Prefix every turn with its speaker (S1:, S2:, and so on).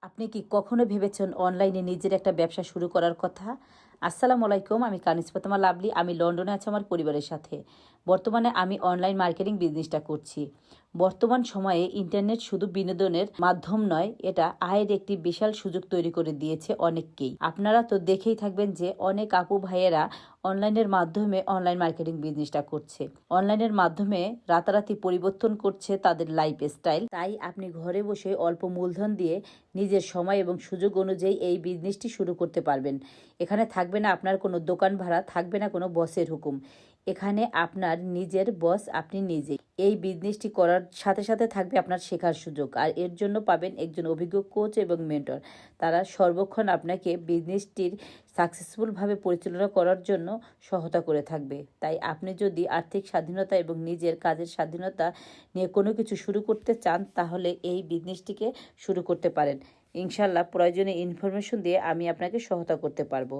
S1: আপনি কি কখনো ভেবেছেন অনলাইনে নিজের একটা ব্যবসা শুরু করার কথা? আসসালামু আলাইকুম, আমি কানিজ ফাতেমা লাভলী। আমি লন্ডনে আছি আমার পরিবারের সাথে। বর্তমানে আমি অনলাইন মার্কেটিং বিজনেসটা করছি। বর্তমান সময়ে ইন্টারনেট শুধু বিনোদনের মাধ্যম নয়, এটা আয়ের একটি বিশাল সুযোগ তৈরি করে দিয়েছে অনেককেই। আপনারা তো দেখেই থাকবেন যে অনেক আপু ভাইয়েরা অনলাইনের মাধ্যমে অনলাইন মার্কেটিং বিজনেসটা করছে। অনলাইনের মাধ্যমে রাতারাতি পরিবর্তন করছে তাদের লাইফ স্টাইল। তাই আপনি ঘরে বসে অল্প মূলধন দিয়ে নিজের সময় এবং সুযোগ অনুযায়ী এই বিজনেসটি শুরু করতে পারবেন। এখানে থাকবে না আপনার কোনো দোকান ভাড়া, থাকবে না কোনো বসের হুকুম। এখানে আপনার নিজের বস আপনি নিজেই। এই বিজনেসটি করার সাথে সাথে থাকবে আপনার শেখার সুযোগ, আর এর জন্য পাবেন একজন অভিজ্ঞ কোচ এবং মেন্টর। তারা সর্বক্ষণ আপনাকে বিজনেসটির সাকসেসফুলভাবে পরিচালনা করার জন্য সহায়তা করে থাকবে। তাই আপনি যদি আর্থিক স্বাধীনতা এবং নিজের কাজের স্বাধীনতা নিয়ে কোনো কিছু শুরু করতে চান, তাহলে এই বিজনেসটিকে শুরু করতে পারেন। ইনশাল্লাহ প্রয়োজনীয় ইনফরমেশন দিয়ে আমি আপনাকে সহায়তা করতে পারবো।